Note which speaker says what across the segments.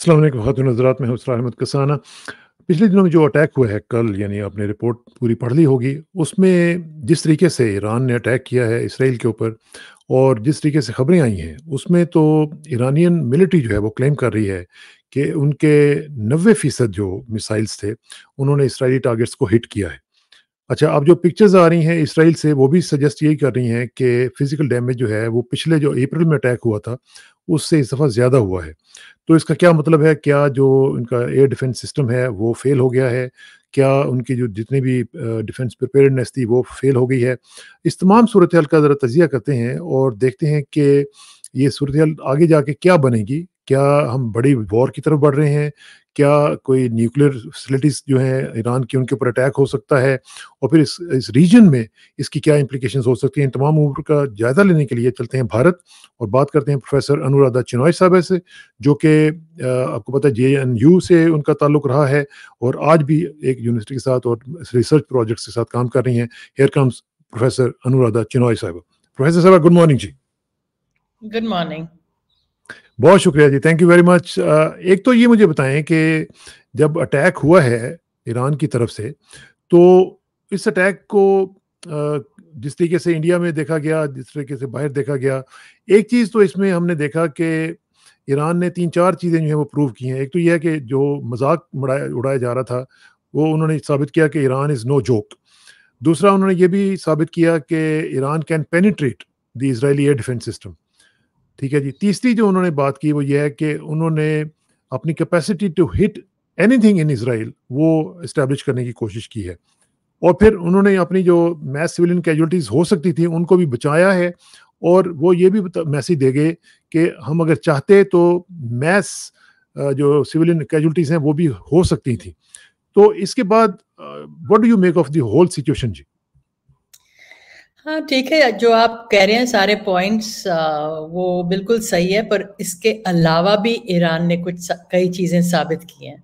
Speaker 1: अस्सलाम वालेकुम ख़ातिन हज़रात, मैं हूँ इसरार अहमद कसाना। पिछले दिनों में जो अटैक हुआ है कल, यानी आपने रिपोर्ट पूरी पढ़ ली होगी, उसमें जिस तरीके से ईरान ने अटैक किया है इसराइल के ऊपर और जिस तरीके से खबरें आई हैं, उसमें तो ईरानियन मिलिट्री जो है वो क्लेम कर रही है कि उनके 90% जो मिसाइल्स थे, उन्होंने इसराइली टारगेट्स को हिट किया है। अच्छा, अब जो पिक्चर्स आ रही हैं इसराइल से, वो भी सजेस्ट यही कर रही हैं कि फिज़िकल डैमेज जो है वो पिछले जो अप्रैल में अटैक हुआ था, उससे इस दफ़ा ज़्यादा हुआ है। तो इसका क्या मतलब है? क्या जो इनका एयर डिफेंस सिस्टम है वो फ़ेल हो गया है? क्या उनकी जो जितनी भी डिफेंस प्रिपेयर्डनेस थी वो फ़ेल हो गई है? इस तमाम सूरत-हाल का ज़रा तज़िया करते हैं और देखते हैं कि ये सूरत-हाल आगे जाके क्या बनेगी? क्या हम बड़ी वॉर की तरफ बढ़ रहे हैं? क्या कोई न्यूक्लियर फैसिलिटीज़ जो हैं ईरान की, उनके ऊपर अटैक हो सकता है? और फिर इस रीजन में इसकी क्या इम्प्लिकेशंस हो सकती हैं? इन तमाम उम्र का जायज़ा लेने के लिए चलते हैं भारत और बात करते हैं प्रोफ़ेसर अनुराधा चिनॉय साहिबा से, जो कि आपको पता है जेएनयू से उनका ताल्लुक रहा है और आज भी एक यूनिवर्सिटी के साथ और रिसर्च प्रोजेक्ट्स के साथ काम कर रही हैं। Here comes professor Anuradha Chenoy साहिबा। प्रोफ़ेसर साहिबा, गुड मॉर्निंग जी।
Speaker 2: Good morning.
Speaker 1: बहुत शुक्रिया जी, थैंक यू वेरी मच। एक तो ये मुझे बताएँ कि जब अटैक हुआ है ईरान की तरफ से, तो इस अटैक को जिस तरीके से इंडिया में देखा गया, जिस तरीके से बाहर देखा गया, एक चीज़ तो इसमें हमने देखा कि ईरान ने 3-4 चीज़ें जो हैं वो प्रूव की हैं। एक तो ये है कि जो मज़ाक उड़ाया उड़ाया जा रहा था, वो उन्होंने साबित किया कि ईरान इज़ नो जोक। दूसरा, उन्होंने ये भी साबित किया कि Iran can penetrate the Israeli air defence system. ठीक है जी। तीसरी जो उन्होंने बात की वो ये है कि उन्होंने अपनी capacity to hit anything in Israel वो एस्टेब्लिश करने की कोशिश की है। और फिर उन्होंने अपनी जो मैस सिविलियन कैजुअल्टीज़ हो सकती थी, उनको भी बचाया है और वो ये भी मैसेज दे गए कि हम अगर चाहते तो मैस जो सिविलियन कैजुअल्टीज़ हैं वो भी हो सकती थी। तो इसके बाद what do you make of the whole situation जी?
Speaker 2: हाँ, ठीक है, जो आप कह रहे हैं सारे पॉइंट्स वो बिल्कुल सही है, पर इसके अलावा भी ईरान ने कई चीज़ें साबित की हैं।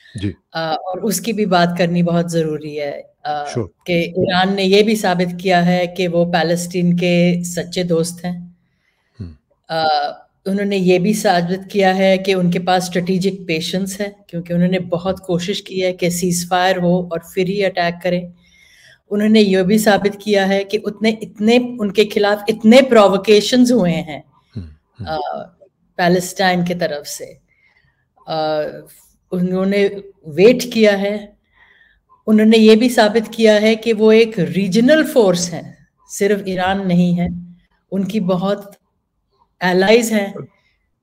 Speaker 1: जी,
Speaker 2: और उसकी भी बात करनी बहुत ज़रूरी है
Speaker 1: श्योर।
Speaker 2: कि ईरान ने ये भी साबित किया है कि वो पैलेस्टीन के सच्चे दोस्त हैं।
Speaker 1: हुँ,
Speaker 2: उन्होंने ये भी साबित किया है कि उनके पास स्ट्रैटेजिक पेशेंस है, क्योंकि उन्होंने बहुत कोशिश की है कि सीज़फायर हो और फिर ही अटैक करें। उन्होंने ये भी साबित किया है कि उतने इतने उनके खिलाफ इतने प्रोवोकेशंस हुए हैं
Speaker 1: हुँ, हुँ,
Speaker 2: पैलेस्टाइन की तरफ से। उन्होंने वेट किया है। उन्होंने ये भी साबित किया है कि वो एक रीजनल फोर्स है, सिर्फ ईरान नहीं है। उनकी बहुत एलाइज हैं,
Speaker 1: हुँ,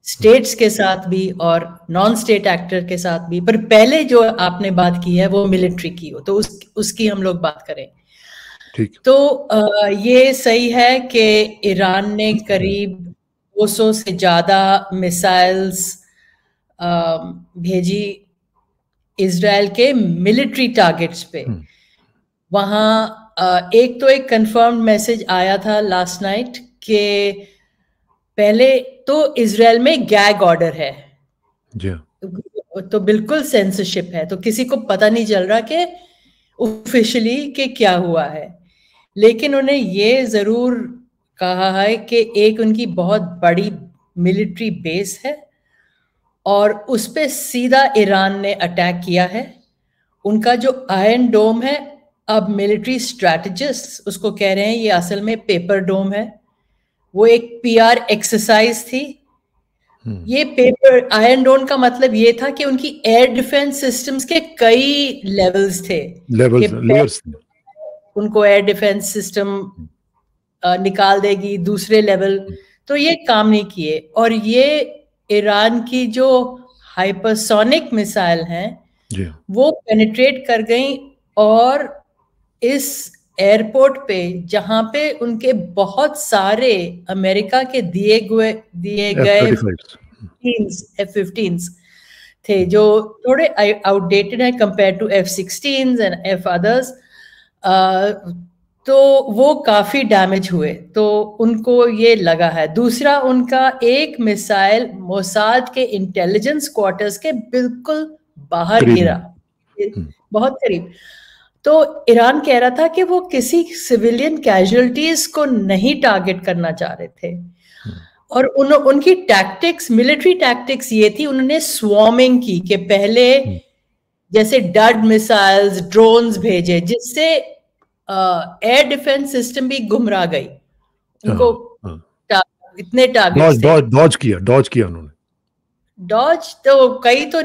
Speaker 2: स्टेट्स के साथ भी और नॉन स्टेट एक्टर के साथ भी। पर पहले जो आपने बात की है वो मिलिट्री की हो, तो उसकी हम लोग बात करें।
Speaker 1: ठीक।
Speaker 2: तो ये सही है कि ईरान ने करीब 200 से ज़्यादा मिसाइल्स भेजी इज़राइल के मिलिट्री टारगेट्स पे।
Speaker 1: हुँ,
Speaker 2: वहाँ एक तो एक कंफर्म्ड मैसेज आया था लास्ट नाइट कि पहले तो इज़राइल में गैग ऑर्डर है,
Speaker 1: जी हाँ।
Speaker 2: तो बिल्कुल सेंसरशिप है, तो किसी को पता नहीं चल रहा कि ऑफिशियली कि क्या हुआ है। लेकिन उन्हें ये ज़रूर कहा है कि एक उनकी बहुत बड़ी मिलिट्री बेस है और उस पे सीधा ईरान ने अटैक किया है। उनका जो आयरन डोम है, अब मिलिट्री स्ट्रैटेजिस्ट उसको कह रहे हैं ये असल में पेपर डोम है। वो एक पीआर एक्सरसाइज थी।
Speaker 1: हुँ,
Speaker 2: ये पेपर आयरन डोम का मतलब ये था कि उनकी एयर डिफेंस सिस्टम्स के कई लेवल्स थे कि
Speaker 1: लेवल्स लेयर्स।
Speaker 2: उनको एयर डिफेंस सिस्टम निकाल देगी दूसरे लेवल।
Speaker 1: हुँ,
Speaker 2: तो ये काम नहीं किए और ये ईरान की जो हाइपरसोनिक मिसाइल हैं
Speaker 1: जी हाँ।
Speaker 2: वो पेनिट्रेट कर गई और इस एयरपोर्ट पे जहां पे उनके बहुत सारे अमेरिका के दिए गए
Speaker 1: F-35
Speaker 2: F-15 थे जो थोड़े आउटडेटेड हैं compare to F-16 and F others. तो वो काफी डैमेज हुए, तो उनको ये लगा है। दूसरा, उनका एक मिसाइल मोसाद के इंटेलिजेंस क्वार्टर्स के बिल्कुल बाहर
Speaker 1: करीब
Speaker 2: गिरा,
Speaker 1: में। हुँ,
Speaker 2: बहुत करीब। तो ईरान कह रहा था कि वो किसी सिविलियन कैजुअलिटीज को नहीं टारगेट करना चाह रहे थे।
Speaker 1: हुँ,
Speaker 2: और उनकी टैक्टिक्स, मिलिट्री टैक्टिक्स ये थी, उन्होंने स्वॉर्मिंग की कि पहले जैसे डड मिसाइल्स, ड्रोन्स भेजे, जिससे एयर डिफेंस सिस्टम भी गुमरा गई। उनको इतने टारगेट्स थे,
Speaker 1: डॉज किया उन्होंने।
Speaker 2: डॉज तो कई तो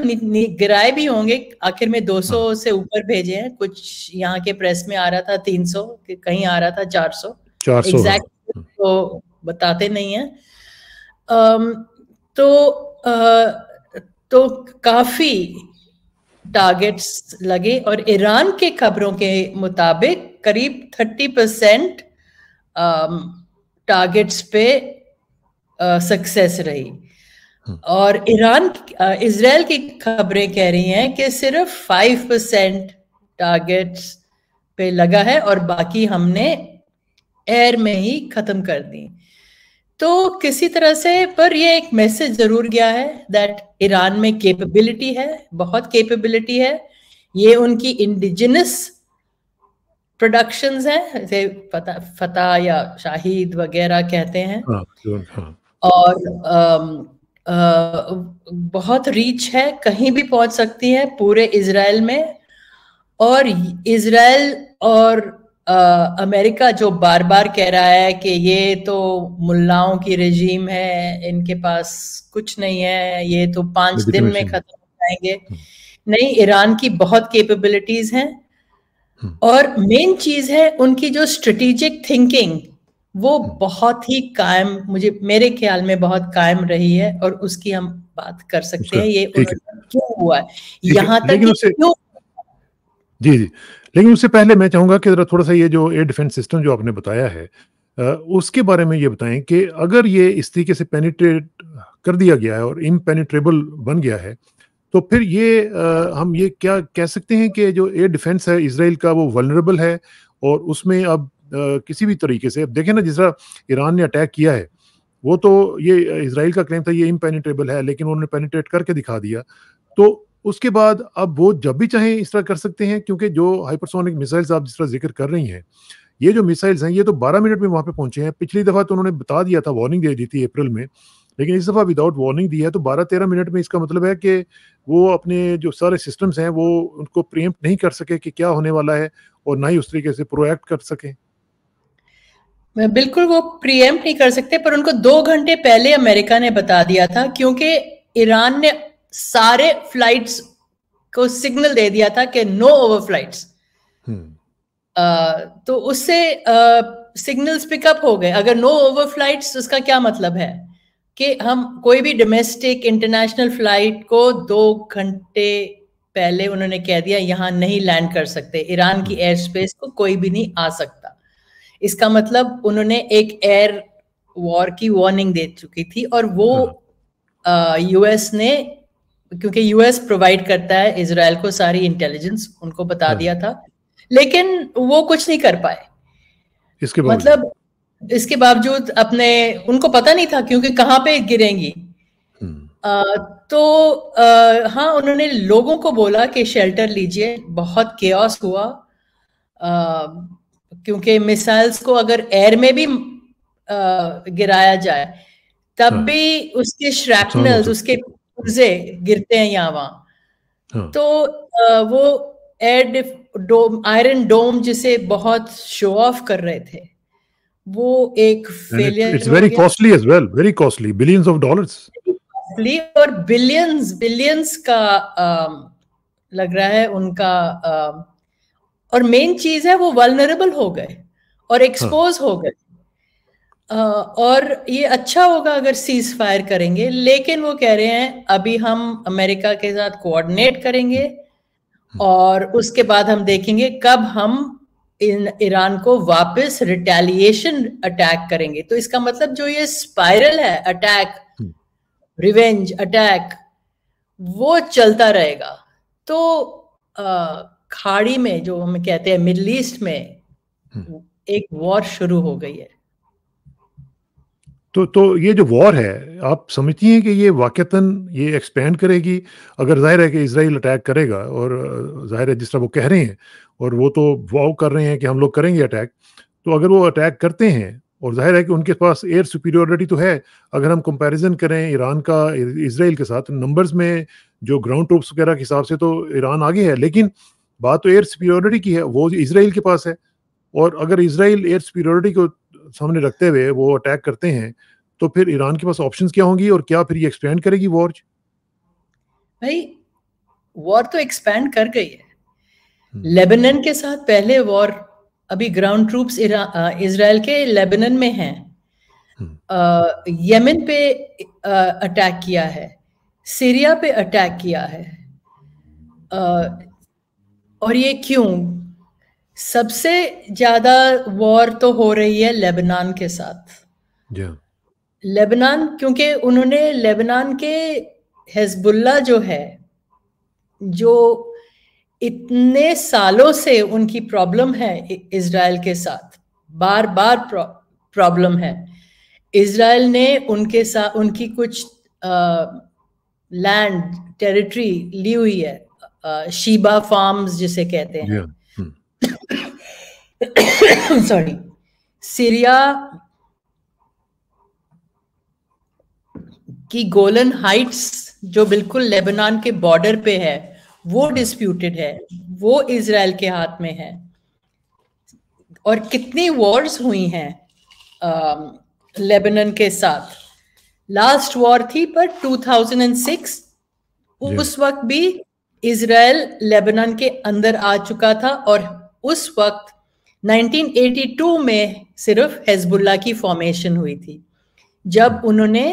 Speaker 2: गिराए भी होंगे, आखिर में 200 से ऊपर भेजे हैं। कुछ यहाँ के प्रेस में आ रहा था 300, कहीं आ रहा था 400, एग्जैक्ट तो बताते नहीं है। तो काफी टारगेट्स लगे, और ईरान के खबरों के मुताबिक करीब 30% टारगेट्स पे सक्सेस रही। और इजराइल की खबरें कह रही हैं कि सिर्फ 5% टारगेट्स पे लगा है, और बाकी हमने एयर में ही खत्म कर दी। तो किसी तरह से, पर ये एक मैसेज जरूर गया है दैट ईरान में कैपेबिलिटी है, बहुत कैपेबिलिटी है। ये उनकी इंडिजिनस प्रोडक्शंस हैं, जैसे फतह या शाहिद वगैरह कहते हैं। और बहुत रीच है, कहीं भी पहुंच सकती है पूरे इजराइल में। और इजराइल और अमेरिका जो बार बार कह रहा है कि ये तो मुल्लाओं की रेजीम है, इनके पास कुछ नहीं है, ये तो 5 दिन में खत्म हो जाएंगे। नहीं, ईरान की बहुत कैपेबिलिटीज हैं, और मेन चीज है उनकी जो स्ट्रेटेजिक थिंकिंग, वो बहुत ही कायम, मेरे ख्याल में बहुत कायम रही है, और उसकी हम बात कर सकते हैं। ये क्यों हुआ है यहाँ तक, क्यों?
Speaker 1: जी, लेकिन उससे पहले मैं चाहूंगा कि जरा थोड़ा सा ये जो एयर डिफेंस सिस्टम जो आपने बताया है, उसके बारे में ये बताएं कि अगर ये इस तरीके से पेनिट्रेट कर दिया गया है और इम्पेनिट्रेबल बन गया है, तो फिर ये हम ये क्या कह सकते हैं कि जो एयर डिफेंस है इजराइल का, वो वल्नरेबल है, और उसमें अब किसी भी तरीके से, अब देखें ना, जिस तरह ईरान ने अटैक किया है, वो तो ये इजराइल का क्लेम था ये इम्पेनिट्रेबल है, लेकिन उन्होंने पेनिट्रेट करके दिखा दिया। तो उसके बाद अब वो जब भी चाहें इस तरह कर सकते हैं, क्योंकि जो हाइपरसोनिक मिसाइल्स आप जिस तरह जिक्र कर रही हैं, ये जो मिसाइल्स हैं ये तो 12 मिनट में वहां पे पहुंचे हैं। पिछली दफा तो उन्होंने बता दिया था, वार्निंग दे दी थी अप्रैल में, लेकिन इस दफा विदाउट वार्निंग दी है। तो 12-13 मिनट में, इसका मतलब है कि वो अपने जो सारे सिस्टम्स हैं वो उनको प्रीएम्प्ट नहीं कर सके कि क्या होने वाला है, और ना ही उस तरीके से प्रोएक्ट कर सके।
Speaker 2: बिल्कुल वो प्रीएम्प्ट नहीं कर सकते, पर उनको 2 घंटे पहले अमेरिका ने बता दिया था, क्योंकि ईरान ने सारे फ्लाइट्स को सिग्नल दे दिया था कि नो ओवर फ्लाइट्स। तो उससे सिग्नल्स पिकअप हो गए। अगर नो ओवर फ्लाइट्स, उसका क्या मतलब है कि हम कोई भी डोमेस्टिक इंटरनेशनल फ्लाइट को 2 घंटे पहले उन्होंने कह दिया यहाँ नहीं लैंड कर सकते, ईरान की एयर स्पेस को कोई भी नहीं आ सकता। इसका मतलब उन्होंने एक एयर वॉर की वार्निंग दे चुकी थी, और वो यूएस ने, क्योंकि यूएस प्रोवाइड करता है इजराइल को सारी इंटेलिजेंस, उनको बता दिया था, लेकिन वो कुछ नहीं कर पाए।
Speaker 1: इसके
Speaker 2: मतलब इसके बावजूद अपने, उनको पता नहीं था क्योंकि कहाँ पे गिरेंगी। हाँ, उन्होंने लोगों को बोला कि शेल्टर लीजिए। बहुत केओस हुआ, क्योंकि मिसाइल्स को अगर एयर में भी गिराया जाए, तब भी उसके श्रैपनल्स, उसके पुर्जे गिरते हैं यहाँ वहां। तो वो आयरन डोम जिसे बहुत शो ऑफ कर रहे थे, वो एक failure.
Speaker 1: It's very costly as well, very costly, billions of dollars,
Speaker 2: और बिलियंस का लग रहा है उनका। और मेन चीज है वो वल्नरेबल हो गए और एक्सपोज हो गए। और ये अच्छा होगा अगर सीज फायर करेंगे, लेकिन वो कह रहे हैं अभी हम अमेरिका के साथ कोऑर्डिनेट करेंगे, और उसके बाद हम देखेंगे कब हम ईरान को वापस रिटेलिएशन अटैक करेंगे। तो इसका मतलब जो ये स्पाइरल है, अटैक, रिवेंज अटैक, वो चलता रहेगा। तो खाड़ी में, जो हम कहते हैं मिडिल ईस्ट में, एक वॉर शुरू हो गई है।
Speaker 1: तो ये जो वॉर है, आप समझती हैं कि ये वाकईतन ये एक्सपेंड करेगी? अगर जाहिर है कि इजराइल अटैक करेगा, और जाहिर है जिस तरह वो कह रहे हैं, और वो तो वाव कर रहे हैं कि हम लोग करेंगे अटैक, तो अगर वो अटैक करते हैं और ज़ाहिर है कि उनके पास एयर सुपीरियॉरिटी तो है। अगर हम कंपैरिज़न करें ईरान का इज़राइल के साथ, नंबर्स में जो ग्राउंड ट्रूप्स वगैरह के हिसाब से तो ईरान आगे है, लेकिन बात तो एयर सुपीरियॉरिटी की है, वो इज़राइल के पास है। और अगर इज़राइल एयर सुपीरियॉरिटी को सामने रखते हुए वो अटैक करते हैं, तो फिर ईरान के पास ऑप्शंस क्या होंगी और क्या फिर ये एक्सपेंड करेगी वॉर?
Speaker 2: भाई वॉर तो एक्सपैंड कर गई है।
Speaker 1: हम्म,
Speaker 2: लेबनान के साथ पहले वॉर, अभी ग्राउंड ट्रूप्स इजराइल के लेबनान में हैं। यमन पे अटैक किया है, सीरिया पे अटैक किया है। और ये क्यों? सबसे ज्यादा वॉर तो हो रही है लेबनान के साथ।
Speaker 1: जी,
Speaker 2: लेबनान, क्योंकि उन्होंने लेबनान के हिजबुल्लाह जो है, जो इतने सालों से उनकी प्रॉब्लम है इजराइल के साथ, बार बार प्रॉब्लम है। इजराइल ने उनके साथ उनकी कुछ लैंड टेरिटरी ली हुई है, शीबा फार्म्स जिसे कहते
Speaker 1: जी,
Speaker 2: हैं।
Speaker 1: हम्म,
Speaker 2: सॉरी, सीरिया की गोलन हाइट्स जो बिल्कुल लेबनान के बॉर्डर पे है, वो डिस्प्यूटेड है, वो इजराइल के हाथ में है। और कितनी वॉर्स हुई हैं लेबनान के साथ। लास्ट वॉर थी पर 2006,
Speaker 1: जी,
Speaker 2: उस वक्त भी इजराइल लेबनान के अंदर आ चुका था। और उस वक्त 1982 में सिर्फ हिजबुल्लाह की फॉर्मेशन हुई थी, जब उन्होंने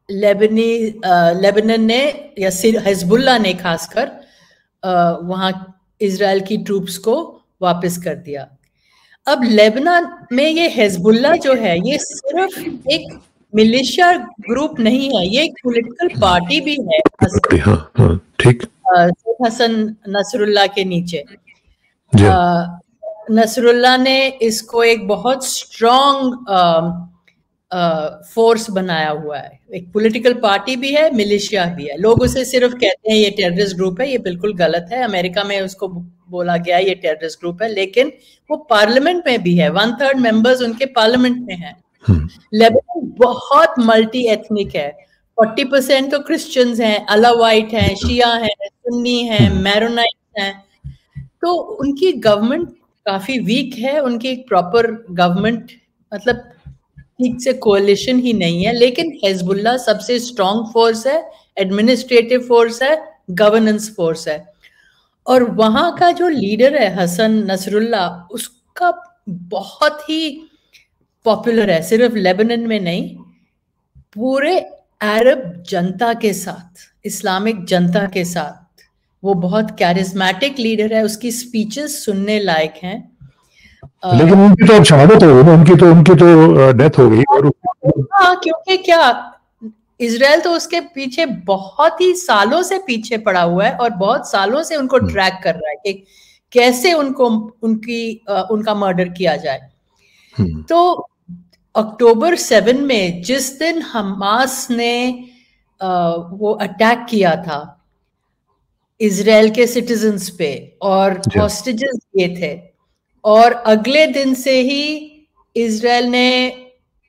Speaker 2: लेबनान ने या हिजबुल्लाह ने खासकर वहां इजराइल की ट्रूप्स को वापस कर दिया। अब लेबनान में ये हिजबुल्लाह जो है, ये सिर्फ एक मिलिशिया ग्रुप नहीं है, ये एक पॉलिटिकल पार्टी भी है
Speaker 1: हाँ, हाँ, ठीक,
Speaker 2: हसन नसरुल्लाह के नीचे।
Speaker 1: जी,
Speaker 2: नसरुल्लाह ने इसको एक बहुत स्ट्रॉन्ग फोर्स बनाया हुआ है, एक पॉलिटिकल पार्टी भी है, मिलिशिया भी है। लोग उसे सिर्फ कहते हैं ये टेररिस्ट ग्रुप है, ये बिल्कुल गलत है। अमेरिका में उसको बोला गया ये टेररिस्ट ग्रुप है, लेकिन वो पार्लियामेंट में भी है, 1/3 मेंबर्स उनके पार्लियामेंट में हैं। लेबनान बहुत मल्टी एथनिक है, 40% तो क्रिश्चियंस हैं, अलावाइट हैं, शिया हैं, सुन्नी हैं, मैरोनाइट हैं। तो उनकी गवर्नमेंट काफी वीक है, उनकी प्रॉपर गवर्नमेंट मतलब ठीक से कोalition ही नहीं है। लेकिन हिजबुल्लाह सबसे स्ट्रॉन्ग फोर्स है, एडमिनिस्ट्रेटिव फोर्स है, गवर्नेंस फोर्स है। और वहां का जो लीडर है हसन नसरुल्लाह, उसका बहुत ही पॉपुलर है, सिर्फ लेबनान में नहीं, पूरे अरब जनता के साथ, इस्लामिक जनता के साथ। वो बहुत कैरिज्मेटिक लीडर है, उसकी स्पीचेस सुनने लायक हैं।
Speaker 1: लेकिन उनकी तो अब शहादत हो गई ना, उनकी तो डेथ हो गई। और
Speaker 2: हाँ, क्योंकि क्या, इजराइल तो उसके पीछे बहुत ही सालों से पीछे पड़ा हुआ है और बहुत सालों से उनको ट्रैक कर रहा है कि कैसे उनको उनका मर्डर किया जाए। तो अक्टूबर 7 में जिस दिन हमास ने वो अटैक किया था इजराइल के सिटीजन्स पे और हॉस्टेजेस लिए थे, और अगले दिन से ही इजराइल ने,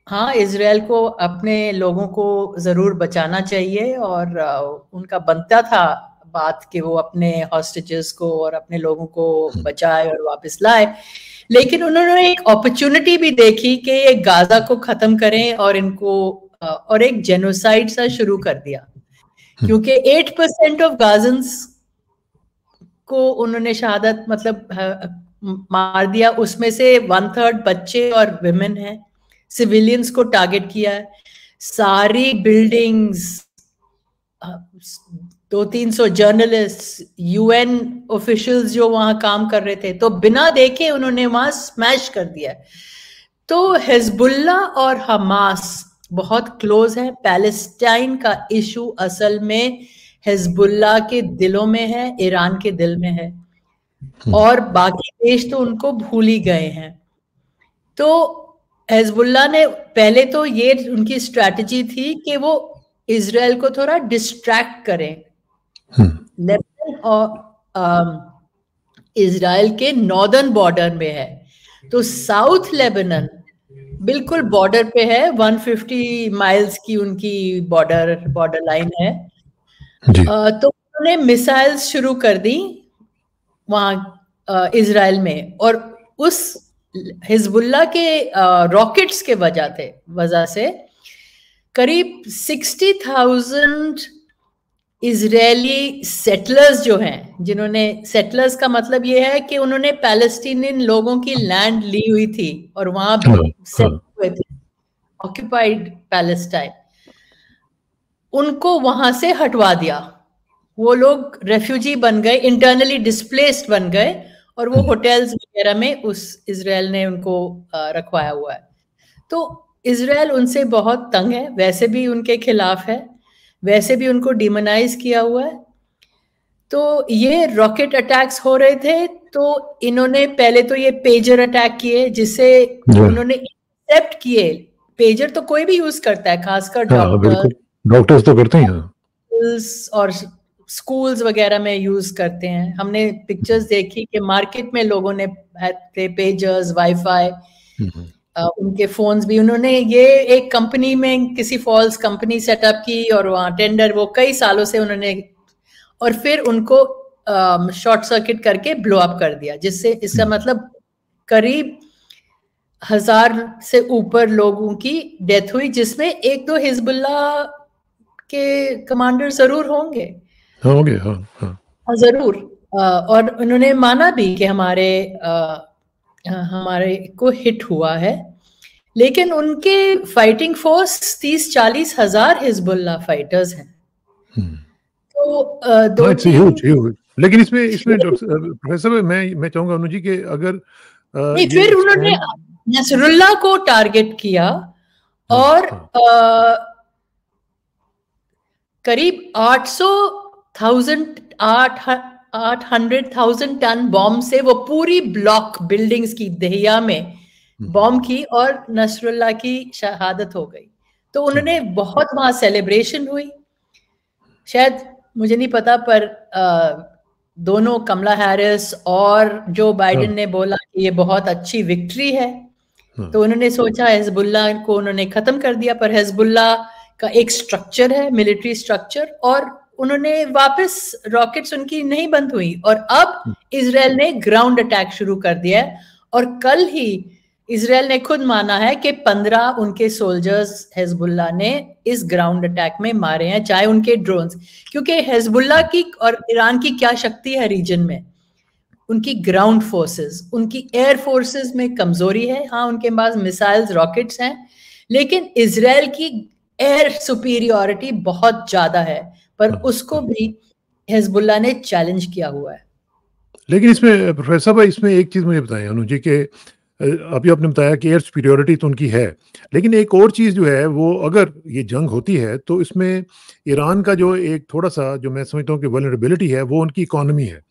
Speaker 2: हाँ, इजराइल को अपने लोगों को जरूर बचाना चाहिए और उनका बनता था बात कि वो अपने हॉस्टेजेस को और अपने लोगों को बचाए और वापस लाए। लेकिन उन्होंने एक अपॉर्चुनिटी भी देखी कि ये गाजा को खत्म करें और इनको और एक जेनोसाइड सा शुरू कर दिया, क्योंकि 8% ऑफ गाजन्स को उन्होंने शहादत मतलब मार दिया। उसमें से 1/3 बच्चे और विमेन हैं, सिविलियंस को टारगेट किया है। सारी बिल्डिंग्स, 200-300 जर्नलिस्ट, यूएन ऑफिशियल्स जो वहां काम कर रहे थे, तो बिना देखे उन्होंने वहां स्मैश कर दिया। तो हिजबुल्ला और हमास बहुत क्लोज है। पैलेस्टाइन का इशू असल में हिजबुल्ला के दिलों में है, ईरान के दिल में है, और बाकी देश तो उनको भूल ही गए हैं। तो हिजबुल्ला ने पहले तो ये उनकी स्ट्रैटेजी थी कि वो इजराइल को थोड़ा डिस्ट्रैक्ट करें। लेबनान और इजराइल के नॉर्दर्न बॉर्डर में है, तो साउथ लेबनान बिल्कुल बॉर्डर पे है, 150 माइल्स की उनकी बॉर्डर लाइन है। तो उन्होंने मिसाइल्स शुरू कर दी वहां इजराइल में, और उस हिजबुल्लाह के रॉकेट्स के वजह से करीब 60,000 इजरायली सेटलर्स जो हैं, जिन्होंने, सेटलर्स का मतलब ये है कि उन्होंने पैलेस्टीनियन लोगों की लैंड ली हुई थी और वहां सेटल हुए थे, ऑक्यूपाइड पैलेस्टाइन, उनको वहां से हटवा दिया। वो लोग रेफ्यूजी बन गए, इंटरनली डिस्प्लेस्ड बन गए, और वो होटल्स वगैरह में उस इजराइल ने उनको रखवाया हुआ है। तो इजराइल उनसे बहुत तंग है, वैसे भी उनके खिलाफ है, वैसे भी उनको डिमोनाइज किया हुआ है। तो ये रॉकेट अटैक्स हो रहे थे, तो इन्होंने पहले तो ये पेजर अटैक किए, जिससे उन्होंने एक्सेप्ट किए। पेजर तो कोई भी यूज करता है, खासकर
Speaker 1: डॉक्टर्स तो करते हैं,
Speaker 2: और स्कूल्स वगैरह में यूज करते हैं। हमने पिक्चर्स देखी कि मार्केट में लोगों ने थे पेजर्स, वाईफाई, उनके फोन्स भी। उन्होंने ये एक कंपनी में किसी फॉल्स कंपनी सेटअप की, और वहाँ टेंडर वो कई सालों से उन्होंने, और फिर उनको शॉर्ट सर्किट करके ब्लो अप कर दिया, जिससे इसका मतलब करीब 1000 से ऊपर लोगों की डेथ हुई, जिसमें 1-2 हिजबुल्लाह के कमांडर जरूर होंगे। हाँ जरूर। और उन्होंने माना भी कि हमारे को हिट हुआ है, लेकिन उनके फाइटिंग फोर्स 30-40 हजार हिजबुल्लाह फाइटर्स हैं।
Speaker 1: तो लेकिन इसमें प्रोफेसर मैं चाहूंगा अनु जी कि अगर
Speaker 2: फिर उन्होंने नसरुल्लाह को टारगेट किया, और करीब 800,000 टन बॉम्ब से वो पूरी ब्लॉक बिल्डिंग्स की दहिया में बॉम्ब की, और नसरुल्लाह की शहादत हो गई। तो उन्होंने बहुत वहां सेलिब्रेशन हुई, शायद मुझे नहीं पता, पर दोनों कमला हैरिस और जो बाइडेन ने बोला कि ये बहुत अच्छी विक्ट्री है। तो उन्होंने सोचा हिजबुल्लाह को उन्होंने खत्म कर दिया, पर हिजबुल्लाह का एक स्ट्रक्चर है, मिलिट्री स्ट्रक्चर, और उन्होंने वापस रॉकेट्स उनकी नहीं बंद हुई, और अब इजराइल ने ग्राउंड अटैक शुरू कर दिया है। और कल ही इजराइल ने खुद माना है कि 15 उनके सोल्जर्स हिजबुल्लाह ने इस ग्राउंड अटैक में मारे हैं, चाहे उनके ड्रोन्स, क्योंकि हिजबुल्लाह की और ईरान की क्या शक्ति है रीजन में, उनकी ग्राउंड फोर्सेस, उनकी एयर फोर्सेस में कमजोरी है। हाँ, उनके पास मिसाइल्स, रॉकेट्स हैं, लेकिन इजराइल की एयर सुपीरियरिटी बहुत ज्यादा है, पर उसको भी हिजबुल्लाह ने चैलेंज किया हुआ है।
Speaker 1: लेकिन इसमें प्रोफेसर भाई, इसमें एक चीज मुझे बताएं अनु जी, के अभी आपने बताया कि एयर सुपीरियरिटी तो उनकी है, लेकिन एक और चीज़ जो है वो, अगर ये जंग होती है तो इसमें ईरान का जो एक थोड़ा सा जो मैं समझता हूँ कि वल्नरेबिलिटी है, वो उनकी इकॉनमी है,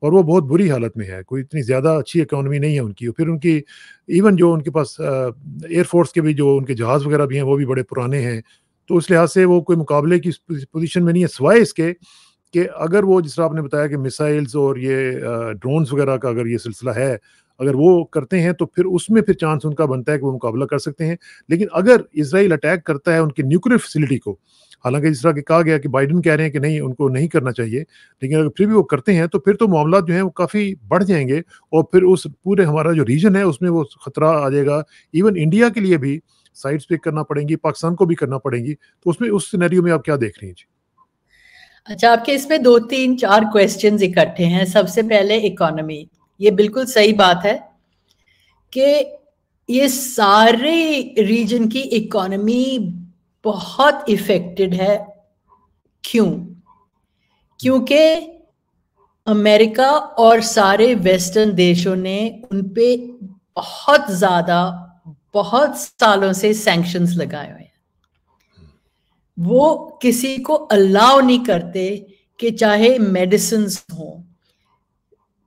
Speaker 1: और वो बहुत बुरी हालत में है, कोई इतनी ज़्यादा अच्छी इकॉनमी नहीं है उनकी। फिर उनकी इवन जो उनके पास एयरफोर्स के भी जो उनके जहाज़ वगैरह भी हैं, वो भी बड़े पुराने हैं, तो उस लिहाज से वो कोई मुकाबले की पोजीशन में नहीं है, सिवाय इसके कि अगर वो, जिस तरह आपने बताया कि मिसाइल्स और ये ड्रोन्स वगैरह का अगर ये सिलसिला है, अगर वो करते हैं तो फिर उसमें फिर चांस उनका बनता है कि वो मुकाबला कर सकते हैं। लेकिन अगर इजराइल अटैक करता है उनकी न्यूक्लियर फैसिलिटी को, हालांकि जिस तरह कि कहा गया कि बाइडेन कह रहे हैं कि नहीं, उनको नहीं करना चाहिए, लेकिन अगर फिर भी वो करते हैं तो फिर तो मामला जो है वो काफ़ी बढ़ जाएंगे, और फिर उस पूरे हमारा जो रीजन है उसमें वो खतरा आ जाएगा। इवन इंडिया के लिए भी साइड्स पिक करना पड़ेंगी, पाकिस्तान को भी करना पड़ेंगी, तो उसमें उस सिनेरियो में आप क्या देख रही हैं जी?
Speaker 2: अच्छा, आपके इसमें 2-3-4 क्वेश्चंस इकट्ठे हैं। सबसे पहले इकोनॉमी, ये बिल्कुल सही बात है कि ये सारे रीजन की इकोनॉमी बहुत इफेक्टेड है। क्यों? क्योंकि अमेरिका और सारे वेस्टर्न देशों ने उन पे बहुत ज्यादा, बहुत सालों से सैंक्शंस लगाए हुए हैं। वो किसी को अलाउ नहीं करते कि चाहे मेडिसिन्स हो,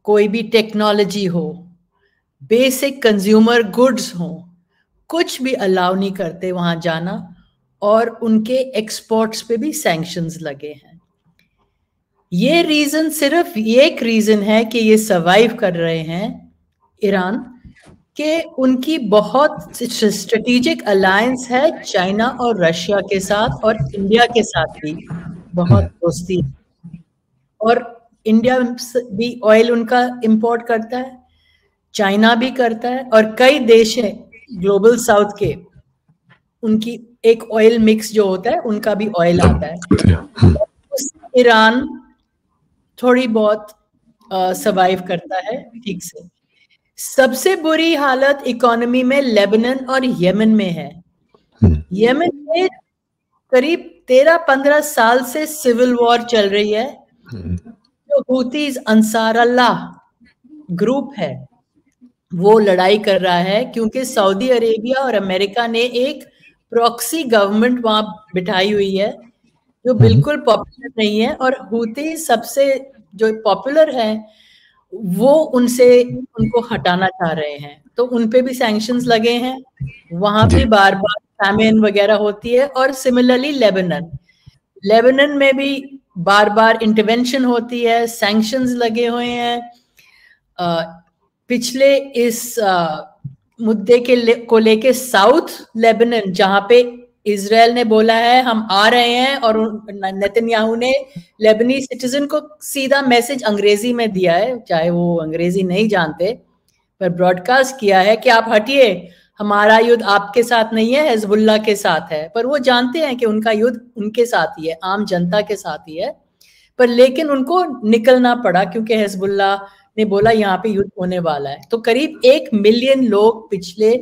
Speaker 2: कोई भी टेक्नोलॉजी हो, बेसिक कंज्यूमर गुड्स हो, कुछ भी अलाउ नहीं करते वहां जाना, और उनके एक्सपोर्ट्स पे भी सैंक्शंस लगे हैं। ये रीजन, सिर्फ एक रीजन है कि ये सर्वाइव कर रहे हैं ईरान, कि उनकी बहुत स्ट्रेटेजिक अलायंस है चाइना और रशिया के साथ, और इंडिया के साथ भी बहुत दोस्ती है। और इंडिया भी ऑयल उनका इंपोर्ट करता है, चाइना भी करता है, और कई देश हैं ग्लोबल साउथ के, उनकी एक ऑयल मिक्स जो होता है उनका भी ऑयल आता है। उससे ईरान थोड़ी बहुत सर्वाइव करता है ठीक से। सबसे बुरी हालत इकोनॉमी में लेबनान और यमन में है। यमन में करीब 13-15 साल से सिविल वॉर चल रही है। जो हूतीज अंसार अल्लाह ग्रुप है वो लड़ाई कर रहा है, क्योंकि सऊदी अरेबिया और अमेरिका ने एक प्रॉक्सी गवर्नमेंट वहां बिठाई हुई है जो बिल्कुल पॉपुलर नहीं है, और हूती सबसे जो पॉपुलर है वो उनको हटाना चाह रहे हैं, तो उनपे भी सैंक्शंस लगे हैं। वहां भी बार बार फैमिन वगैरह होती है। और सिमिलरली लेबनान में भी बार बार इंटरवेंशन होती है, सैंक्शंस लगे हुए हैं। पिछले इस मुद्दे को लेके साउथ लेबनान, जहां पे इजराइल ने बोला है हम आ रहे हैं, और नेतन्याहू ने लेबनी सिटीजन को सीधा मैसेज अंग्रेजी में दिया है, चाहे वो अंग्रेजी नहीं जानते, पर ब्रॉडकास्ट किया है कि आप हटिए, हमारा युद्ध आपके साथ नहीं है, हिजबुल्लाह के साथ है। पर वो जानते हैं कि उनका युद्ध उनके साथ ही है, आम जनता के साथ ही है। पर लेकिन उनको निकलना पड़ा क्योंकि हिजबुल्लाह ने बोला यहाँ पे युद्ध होने वाला है। तो करीब 1 मिलियन लोग पिछले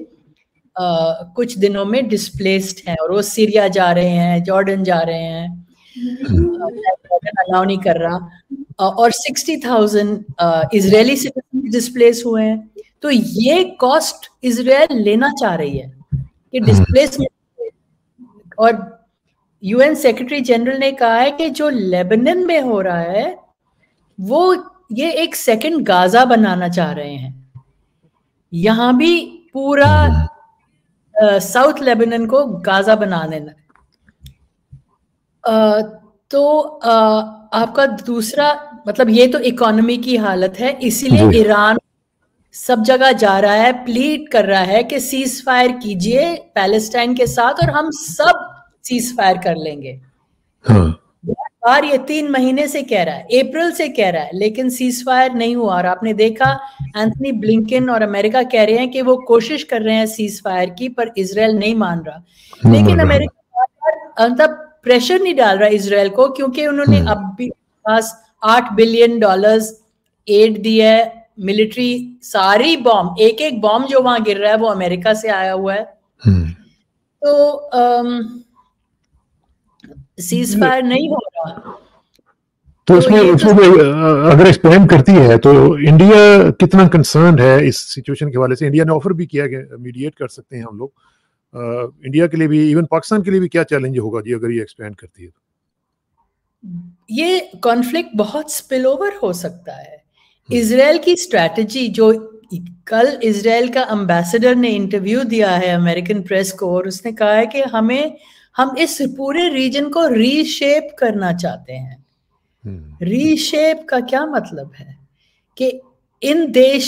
Speaker 2: कुछ दिनों में डिस्प्लेस्ड हैं, और वो सीरिया जा रहे हैं, जॉर्डन जा रहे हैं, जॉर्डन अलाउ नहीं कर रहा, और 60,000 इजरायली सिटीजन डिस्प्लेस हुए हैं। तो ये कॉस्ट इजराइल लेना चाह रही है कि डिस्प्लेसमेंट। और यूएन सेक्रेटरी जनरल ने कहा है कि जो लेबनान में हो रहा है वो ये एक सेकंड गाजा बनाना चाह रहे हैं। यहां भी पूरा साउथ लेबनान को गाजा बना देना। तो आपका दूसरा मतलब ये तो इकोनॉमी की हालत है, इसीलिए ईरान सब जगह जा रहा है, प्लीड कर रहा है कि सीज फायर कीजिए पैलेस्टाइन के साथ और हम सब सीज फायर कर लेंगे। बार ये 3 महीने से कह रहा है, अप्रैल से कह रहा है, लेकिन सीज फायर नहीं हुआ। और आपने देखा एंथनी ब्लिंकन और अमेरिका कह रहे हैं कि वो कोशिश कर रहे हैं सीज फायर की, पर इजराइल नहीं मान रहा। लेकिन अमेरिका मतलब प्रेशर नहीं डाल रहा इजराइल को, क्योंकि उन्होंने अब भी पास $8 बिलियन एड दिया है, मिलिट्री सारी बॉम्ब, एक बॉम्ब जो वहां गिर रहा है वो अमेरिका से आया हुआ है। तो सीज फायर नहीं हो रहा।
Speaker 1: तो इसमें अगर एक्सप्लेन करती है तो इंडिया कितना कंसर्न है इस सिचुएशन के हवाले से? इंडिया ने ऑफर भी किया कि मीडिएट कर सकते हैं हम लोग। इंडिया के लिए भी, इवन पाकिस्तान के लिए भी क्या चैलेंज होगा जी अगर ये एक्सपेंड करती है?
Speaker 2: ये कॉन्फ्लिक्ट बहुत स्पिल ओवर हो सकता है। इजराइल की स्ट्रैटेजी, जो कल इजराइल का एम्बेसडर ने इंटरव्यू दिया है अमेरिकन प्रेस को, और उसने कहा है कि हम इस पूरे रीजन को रीशेप करना चाहते हैं। रीशेप का क्या मतलब है कि इन देश,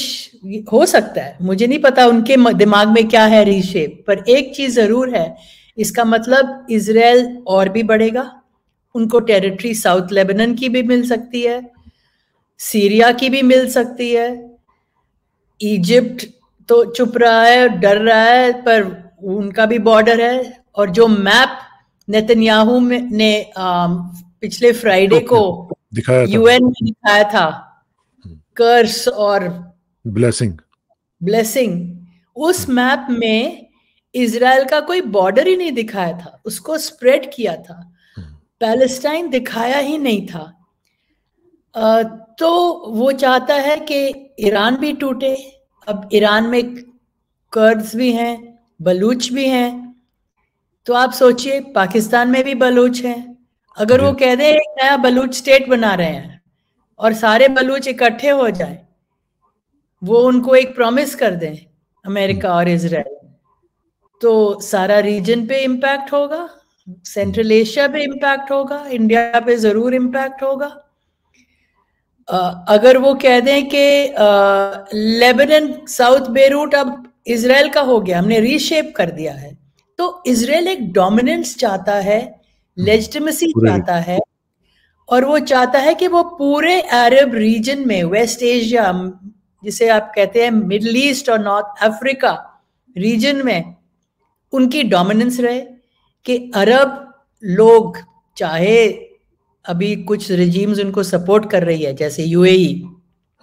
Speaker 2: हो सकता है, मुझे नहीं पता उनके दिमाग में क्या है रीशेप, पर एक चीज जरूर है, इसका मतलब इजराइल और भी बढ़ेगा, उनको टेरिटरी साउथ लेबनान की भी मिल सकती है, सीरिया की भी मिल सकती है। इजिप्ट तो चुप रहा है, डर रहा है, पर उनका भी बॉर्डर है। और जो मैप नेतन्याहू ने पिछले फ्राइडे को यूएन में दिखाया था, कर्स और ब्लेसिंग, उस मैप में इजराइल का कोई बॉर्डर ही नहीं दिखाया था, उसको स्प्रेड किया था, पैलेस्टाइन दिखाया ही नहीं था। तो वो चाहता है कि ईरान भी टूटे। अब ईरान में कर्द्स भी हैं, बलूच भी हैं, तो आप सोचिए पाकिस्तान में भी बलूच हैं। अगर वो कह दें एक नया बलूच स्टेट बना रहे हैं और सारे बलूच इकट्ठे हो जाए, वो उनको एक प्रॉमिस कर दें अमेरिका और इजराइल, तो सारा रीजन पे इम्पैक्ट होगा, सेंट्रल एशिया पे इम्पैक्ट होगा, इंडिया पे जरूर इम्पैक्ट होगा। अगर वो कह दें कि लेबनान साउथ बेरूट अब इजराइल का हो गया, हमने रीशेप कर दिया है। तो इजराइल एक डोमिनेंस चाहता है, लेजिटिमेसी चाहता है, और वो चाहता है कि वो पूरे अरब रीजन में, वेस्ट एशिया जिसे आप कहते हैं मिडल ईस्ट और नॉर्थ अफ्रीका रीजन में, उनकी डोमिनेंस रहे, कि अरब लोग, चाहे अभी कुछ रिजीम्स उनको सपोर्ट कर रही है जैसे यूएई,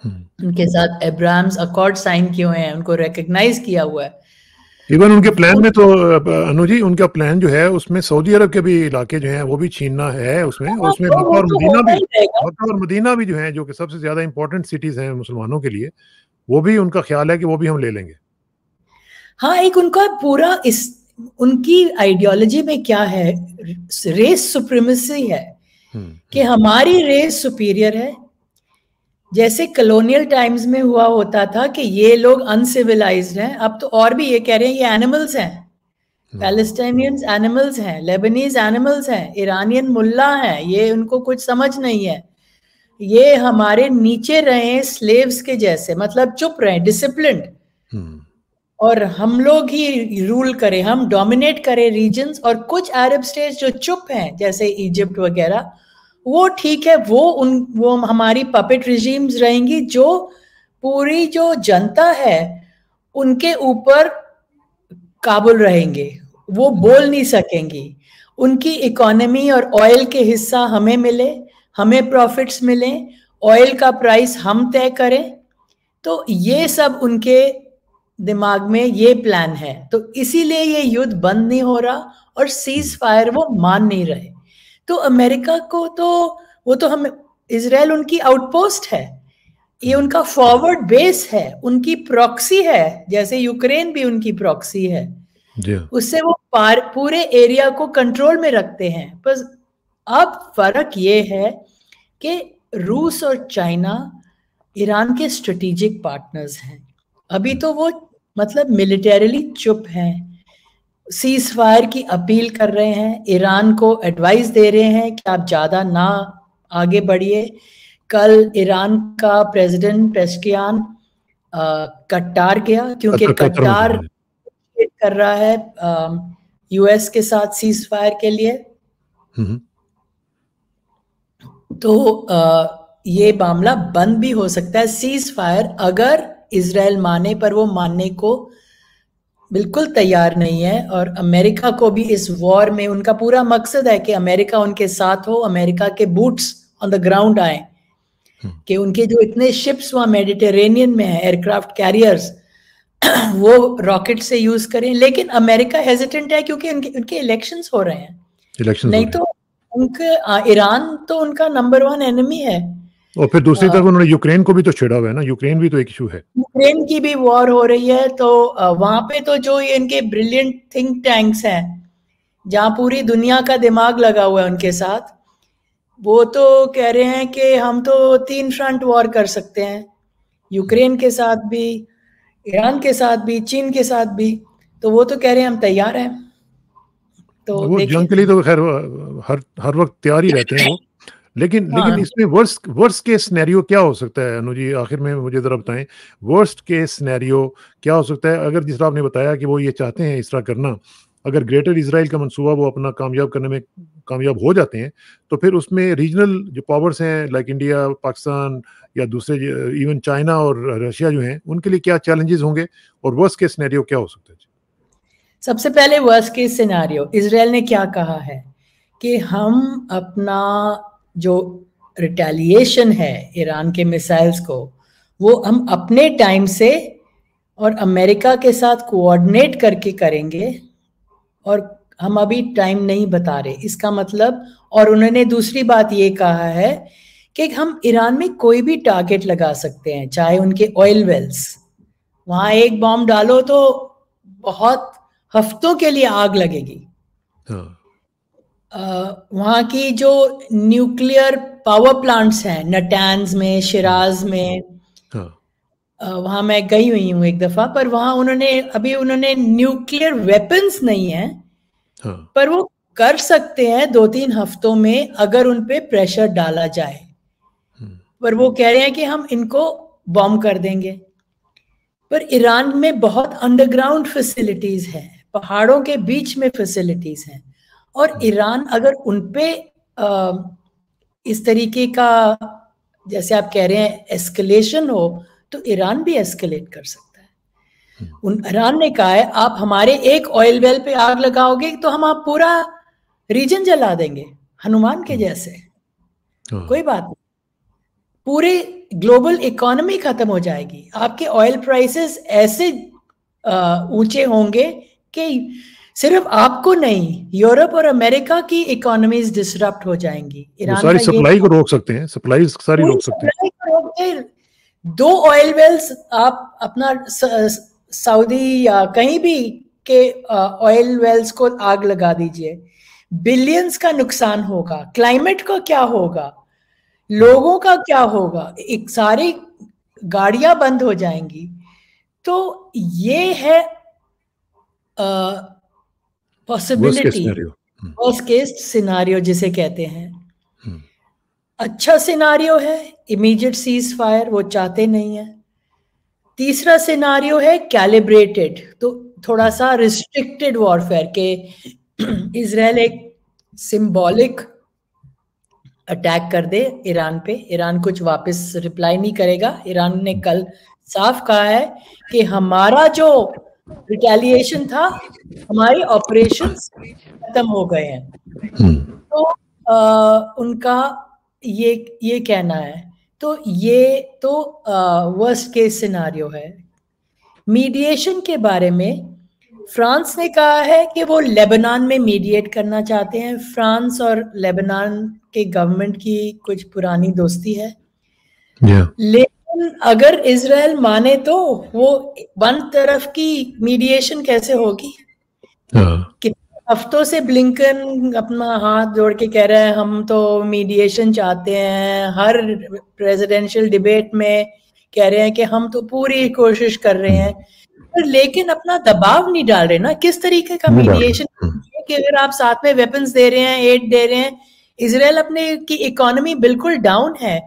Speaker 2: उनके साथ अब्राहम्स अकॉर्ड साइन किए हुए हैं, उनको रिकॉग्नाइज किया हुआ है।
Speaker 1: इवन उनके प्लान में तो अनु जी, उनका प्लान जो है उसमें सऊदी अरब के भी इलाके जो हैं वो भी छीनना है उसमें, और उसमें मक्का और मदीना भी, मक्का और मदीना भी जो है, जो कि सबसे ज्यादा इंपॉर्टेंट सिटीज हैं मुसलमानों के लिए, वो भी उनका ख्याल है कि वो भी हम ले लेंगे।
Speaker 2: हाँ, एक उनका पूरा उनकी आइडियोलॉजी में क्या है, रेस सुप्रीमेसी है, कि हमारी रेस सुपीरियर है। जैसे कॉलोनियल टाइम्स में हुआ होता था कि ये लोग अनसिविलाइज्ड हैं, अब तो और भी ये कह रहे हैं ये एनिमल्स हैं, पैलेस्टाइनियंस एनिमल्स हैं, लेबनीज एनिमल्स हैं, ईरानियन मुल्ला हैं, ये उनको कुछ समझ नहीं है, ये हमारे नीचे रहे स्लेव्स के जैसे, मतलब चुप रहे, डिसिप्लिन्ड, और हम लोग ही रूल करें, हम डोमिनेट करें रीजन्स। और कुछ अरब स्टेट्स जो चुप हैं जैसे इजिप्ट वगैरह, वो ठीक है, वो हमारी पपेट रिजीम्स रहेंगी, जो पूरी जो जनता है उनके ऊपर काबुल रहेंगे, वो बोल नहीं सकेंगी। उनकी इकोनॉमी और ऑयल के हिस्सा हमें मिले, हमें प्रॉफिट्स मिले, ऑयल का प्राइस हम तय करें। तो ये सब उनके दिमाग में ये प्लान है, तो इसीलिए ये युद्ध बंद नहीं हो रहा और सीज फायर वो मान नहीं रहे। तो अमेरिका को तो वो तो हम, इजराइल उनकी आउटपोस्ट है, ये उनका फॉरवर्ड बेस है, उनकी प्रॉक्सी है, जैसे यूक्रेन भी उनकी प्रॉक्सी है, उससे वो पूरे एरिया को कंट्रोल में रखते हैं। बस अब फर्क ये है कि रूस और चाइना ईरान के स्ट्रेटेजिक पार्टनर्स हैं। अभी तो वो मतलब मिलिटरीली चुप हैं, सीज फायर की अपील कर रहे हैं, ईरान को एडवाइस दे रहे हैं कि आप ज्यादा ना आगे बढ़िए। कल ईरान का प्रेसिडेंट पेस्कियान कट्टार गया, क्योंकि कट्टार कर रहा है यूएस के साथ सीज फायर के लिए। तो ये मामला बंद भी हो सकता है, सीज फायर, अगर इजराइल माने, पर वो मानने को बिल्कुल तैयार नहीं है। और अमेरिका को भी इस वॉर में, उनका पूरा मकसद है कि अमेरिका उनके साथ हो, अमेरिका के बूट्स ऑन द ग्राउंड आए, कि उनके जो इतने शिप्स वहां मेडिटेरेनियन में है, एयरक्राफ्ट कैरियर्स, वो रॉकेट से यूज करें। लेकिन अमेरिका हेजिटेंट है क्योंकि उनके इलेक्शंस हो रहे हैं, नहीं तो उनके ईरान तो उनका नंबर 1 एनिमी है।
Speaker 1: और फिर दूसरी तरफ उन्होंने यूक्रेन को भी तो छेड़ा हुआ है ना, यूक्रेन भी तो एक इशू है,
Speaker 2: यूक्रेन की भी वॉर हो रही है। तो वहां पे तो जो इनके ब्रिलियंट थिंक टैंक्स हैं, जहां पूरी दुनिया का दिमाग लगा हुआ है उनके साथ, वो तो कह रहे हैं कि हम तो 3 फ्रंट वॉर कर सकते हैं, यूक्रेन के साथ भी, ईरान के साथ भी, चीन के साथ भी। तो वो तो कह रहे हैं हम तैयार हैं। तो
Speaker 1: वो जंग के लिए तो खैर हर वक्त तैयार ही रहते हैं वो। लेकिन इसमें वर्स्ट केस सिनेरियो क्या हो सकता है अनु जी, आखिर में मुझे जरा बताएं, वर्स्ट केस सिनेरियो क्या हो सकता है? अगर जिस तरह आपने बताया कि वो ये चाहते हैं इस तरह करना, अगर ग्रेटर इजराइल का मंसूबा वो अपना कामयाब करने में कामयाब हो जाते हैं, तो फिर उसमें रीजनल जो पावर्स हैं लाइक इंडिया, पाकिस्तान या दूसरे, इवन चाइना और रशिया जो हैं, उनके लिए क्या चैलेंजेस होंगे और वर्स्ट केस सिनेरियो क्या हो सकता है?
Speaker 2: सबसे पहले वर्स्ट केस सिनेरियो, इजराइल ने क्या कहा है कि हम अपना जो रिटेलिएशन है ईरान के मिसाइल्स को, वो हम अपने टाइम से और अमेरिका के साथ कोऑर्डिनेट करके करेंगे, और हम अभी टाइम नहीं बता रहे। इसका मतलब, और उन्होंने दूसरी बात ये कहा है कि हम ईरान में कोई भी टारगेट लगा सकते हैं, चाहे उनके ऑयल वेल्स, वहां एक बॉम्ब डालो तो बहुत हफ्तों के लिए आग लगेगी। वहां की जो न्यूक्लियर पावर प्लांट्स हैं, नटान्स में, शिराज में, वहां मैं गई हुई हूँ एक दफा, पर वहां उन्होंने न्यूक्लियर वेपन्स नहीं है, पर वो कर सकते हैं 2-3 हफ्तों में अगर उन पे प्रेशर डाला जाए। पर वो कह रहे हैं कि हम इनको बॉम्ब कर देंगे। पर ईरान में बहुत अंडरग्राउंड फैसिलिटीज हैं, पहाड़ों के बीच में फैसिलिटीज हैं, और ईरान अगर उनपे इस तरीके का, जैसे आप कह रहे हैं, एस्केलेशन हो, तो ईरान भी एस्केलेट कर सकता है। ईरान ने कहा है आप हमारे एक ऑयल वेल पे आग लगाओगे तो हम आप पूरा रीजन जला देंगे, हनुमान के जैसे। कोई बात नहीं, पूरे ग्लोबल इकोनॉमी खत्म हो जाएगी। आपके ऑयल प्राइसेस ऐसे ऊंचे होंगे कि सिर्फ आपको नहीं, यूरोप और अमेरिका की इकोनॉमीज डिसरप्ट हो जाएंगी। ईरान
Speaker 1: सारी सप्लाई को रोक सकते हैं, सप्लाई सारी रोक सकते हैं।
Speaker 2: 2 ऑयल वेल्स आप अपना सऊदी या कहीं भी के ऑयल वेल्स को आग लगा दीजिए, बिलियंस का नुकसान होगा। क्लाइमेट का क्या होगा, लोगों का क्या होगा, एक सारी गाड़ियां बंद हो जाएंगी। तो ये है पॉसिबिलिटी, वर्स्ट केस सिनारियो जिसे कहते हैं। अच्छा सिनारियो है इमीडिएट सीज फायर, वो चाहते नहीं है। तीसरा सिनारियो है कैलिब्रेटेड, तो थोड़ा सा रिस्ट्रिक्टेड वॉरफेयर के इजराइल एक सिंबॉलिक अटैक कर दे ईरान पे। ईरान कुछ वापस रिप्लाई नहीं करेगा। ईरान ने कल साफ कहा है कि हमारा जो रिटेलिएशन था, हमारे ऑपरेशंस खत्म हो गए हैं। तो उनका ये कहना है। तो ये तो वर्स्ट केस सिनारियो है। मीडिएशन के बारे में फ्रांस ने कहा है कि वो लेबनान में मीडिएट करना चाहते हैं। फ्रांस और लेबनान के गवर्नमेंट की कुछ पुरानी दोस्ती है। लेकिन अगर इजराइल माने तो वो वन तरफ की मीडिएशन कैसे होगी? हफ्तों से ब्लिंकन अपना हाथ जोड़ के कह रहे हैं हम तो मीडिएशन चाहते हैं, हर प्रेसिडेंशियल डिबेट में कह रहे हैं कि हम तो पूरी कोशिश कर रहे हैं, लेकिन अपना दबाव नहीं डाल रहे ना। किस तरीके का मीडिएशन कि अगर आप साथ में वेपन्स दे रहे हैं, एड दे रहे हैं। इजराइल अपने की इकोनॉमी बिल्कुल डाउन है।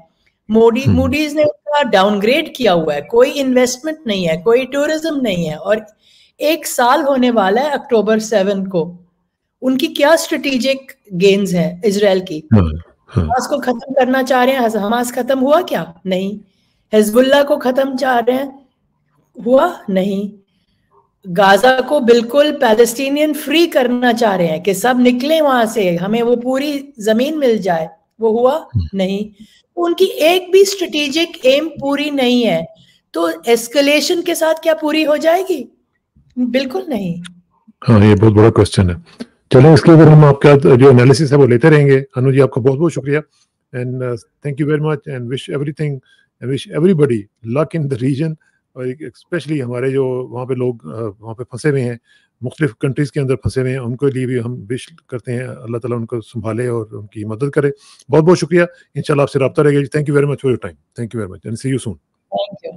Speaker 2: मूडीज ने उसका डाउनग्रेड किया हुआ है। कोई इन्वेस्टमेंट नहीं है, कोई टूरिज्म नहीं है, और 1 साल होने वाला है अक्टूबर 7 को। उनकी क्या स्ट्रेटेजिक गेन्स है इजराइल की? हमास को खत्म करना चाह रहे हैं। हमास खत्म हुआ क्या? नहीं। हिजबुल्लाह को खत्म चाह रहे हैं, हुआ नहीं। गाजा को बिल्कुल पैलेस्टीनियन फ्री करना चाह रहे हैं कि सब निकले वहां से, हमें वो पूरी जमीन मिल जाए, वो हुआ नहीं। उनकी एक भी स्ट्रेटेजिक एम पूरी नहीं है। तो एस्केलेशन के साथ क्या पूरी हो जाएगी? बिल्कुल नहीं।
Speaker 1: हाँ, ये बहुत बड़ा क्वेश्चन है। चलें, इसके ऊपर हम आपका जो एनालिसिस है वो लेते रहेंगे। अनु जी, आपका बहुत बहुत शुक्रिया and thank you very much and wish everything, wish everybody luck in the region, और स्पेशली हमारे जो वहाँ पे लोग वहाँ पे फंसे हुए हैं, मुख्तलिफ कंट्रीज़ के अंदर फंसे हुए हैं, उनके लिए भी हम विश करते हैं अल्लाह ताला उनको संभाले और उनकी मदद करे। बहुत बहुत शुक्रिया। इंशाल्लाह आपसे रब्ता रहेगा। Thank you very much for your time. Thank you very much and see you soon.
Speaker 2: Thank you.